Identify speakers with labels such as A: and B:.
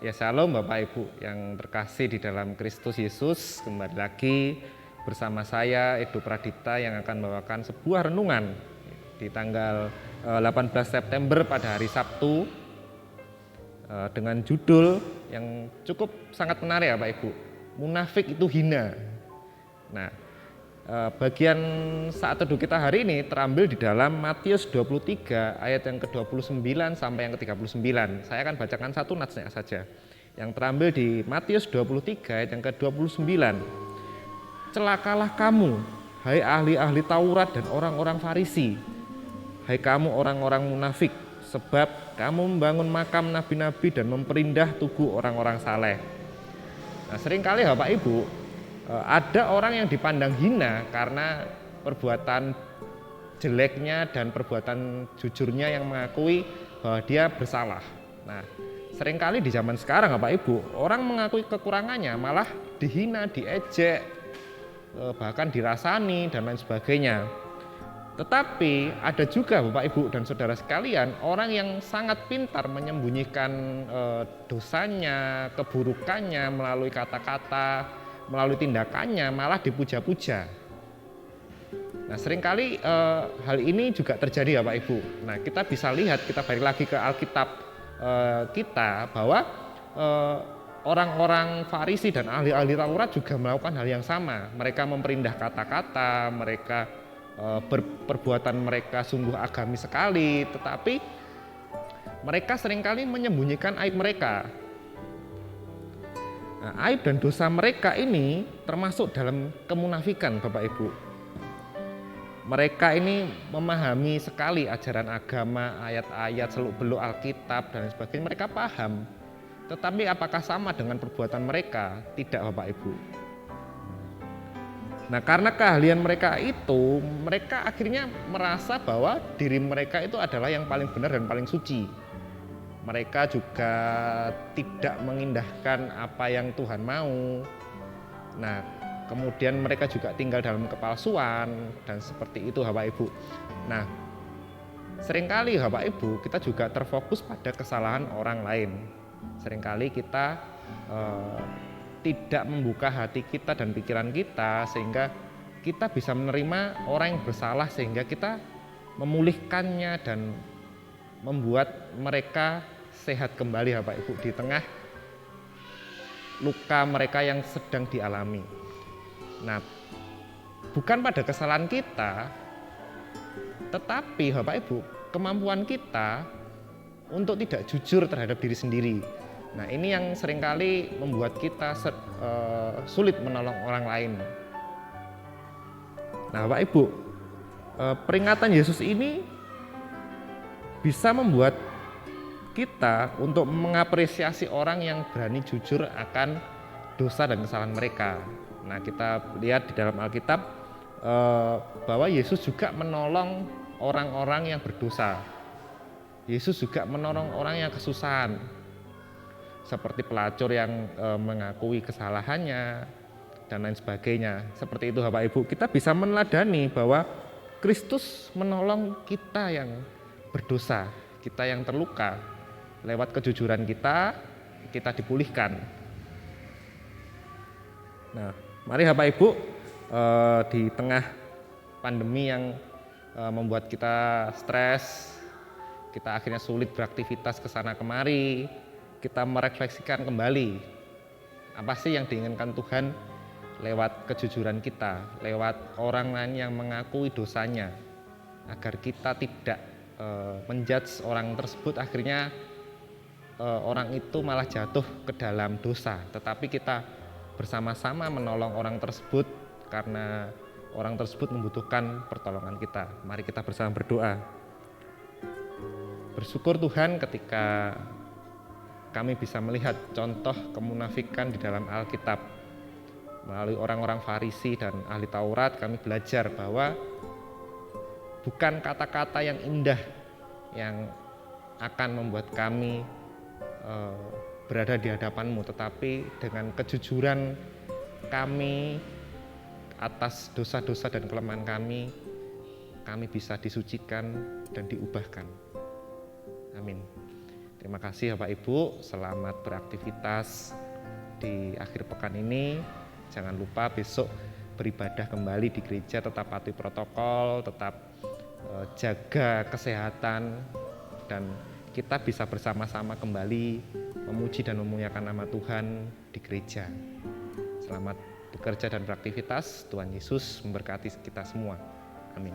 A: Ya shalom Bapak Ibu yang terkasih di dalam Kristus Yesus. Kembali lagi bersama saya Edo Pradipta yang akan membawakan sebuah renungan di tanggal 18 September pada hari Sabtu dengan judul yang cukup sangat menarik ya Bapak Ibu. Munafik itu hina. Nah, bagian saat teduh kita hari ini terambil di dalam Matius 23 ayat yang ke-29 sampai yang ke-39. Saya akan bacakan satu natsnya saja. Yang terambil di Matius 23 ayat yang ke-29. Celakalah kamu, hai ahli-ahli Taurat dan orang-orang Farisi. Hai kamu orang-orang munafik, sebab kamu membangun makam nabi-nabi dan memperindah tugu orang-orang saleh. Nah, seringkali Bapak Ibu, ada orang yang dipandang hina karena perbuatan jeleknya dan perbuatan jujurnya yang mengakui bahwa dia bersalah. Nah, seringkali di zaman sekarang Bapak Ibu, orang mengakui kekurangannya malah dihina, diejek, bahkan dirasani dan lain sebagainya. Tetapi ada juga Bapak Ibu dan saudara sekalian, orang yang sangat pintar menyembunyikan dosanya, keburukannya melalui kata-kata, melalui tindakannya malah dipuja-puja. Nah, seringkali hal ini juga terjadi Bapak Ibu. Nah, kita bisa lihat, kita balik lagi ke Alkitab kita bahwa orang-orang Farisi dan ahli-ahli Taurat juga melakukan hal yang sama. Mereka memperindah kata-kata, mereka perbuatan mereka sungguh agamis sekali, tetapi mereka seringkali menyembunyikan aib mereka. Nah, aib dan dosa mereka ini termasuk dalam kemunafikan Bapak Ibu. Mereka ini memahami sekali ajaran agama, ayat-ayat, seluk-beluk Alkitab dan sebagainya, mereka paham. Tetapi apakah sama dengan perbuatan mereka? Tidak Bapak Ibu. Nah, karena keahlian mereka itu, mereka akhirnya merasa bahwa diri mereka itu adalah yang paling benar dan paling suci. Mereka juga tidak mengindahkan apa yang Tuhan mau. Nah, kemudian mereka juga tinggal dalam kepalsuan dan seperti itu Bapak Ibu. Nah, seringkali Bapak Ibu kita juga terfokus pada kesalahan orang lain. Seringkali kita tidak membuka hati kita dan pikiran kita sehingga kita bisa menerima orang yang bersalah, sehingga kita memulihkannya dan membuat mereka sehat kembali Bapak Ibu di tengah luka mereka yang sedang dialami. Nah, bukan pada kesalahan kita, tetapi Bapak Ibu, kemampuan kita untuk tidak jujur terhadap diri sendiri. Nah, ini yang seringkali membuat kita sulit menolong orang lain. Nah, Bapak Ibu, peringatan Yesus ini bisa membuat kita untuk mengapresiasi orang yang berani jujur akan dosa dan kesalahan mereka. Nah, kita lihat di dalam Alkitab bahwa Yesus juga menolong orang-orang yang berdosa. Yesus juga menolong orang yang kesusahan, seperti pelacur yang mengakui kesalahannya dan lain sebagainya. Seperti itu Bapak Ibu, kita bisa meneladani bahwa Kristus menolong kita yang berdosa, kita yang terluka. Lewat kejujuran kita dipulihkan. Nah, mari Bapak Ibu, di tengah pandemi yang membuat kita stres, kita akhirnya sulit beraktivitas ke sana kemari, kita merefleksikan kembali apa sih yang diinginkan Tuhan lewat kejujuran kita, lewat orang lain yang mengakui dosanya, agar kita tidak menjudge orang tersebut, akhirnya orang itu malah jatuh ke dalam dosa, tetapi kita bersama-sama menolong orang tersebut karena orang tersebut membutuhkan pertolongan kita. Mari kita bersama berdoa. Bersyukur Tuhan ketika kami bisa melihat contoh kemunafikan di dalam Alkitab. Melalui orang-orang Farisi dan ahli Taurat, kami belajar bahwa bukan kata-kata yang indah yang akan membuat kami berada di hadapan-Mu, tetapi dengan kejujuran kami atas dosa-dosa dan kelemahan kami bisa disucikan dan diubahkan. Amin. Terima kasih Bapak Ibu, selamat beraktivitas di akhir pekan ini. Jangan lupa besok beribadah kembali di gereja, tetap patuhi protokol, tetap jaga kesehatan, dan kita bisa bersama-sama kembali memuji dan memuliakan nama Tuhan di gereja. Selamat bekerja dan beraktivitas. Tuhan Yesus memberkati kita semua. Amin.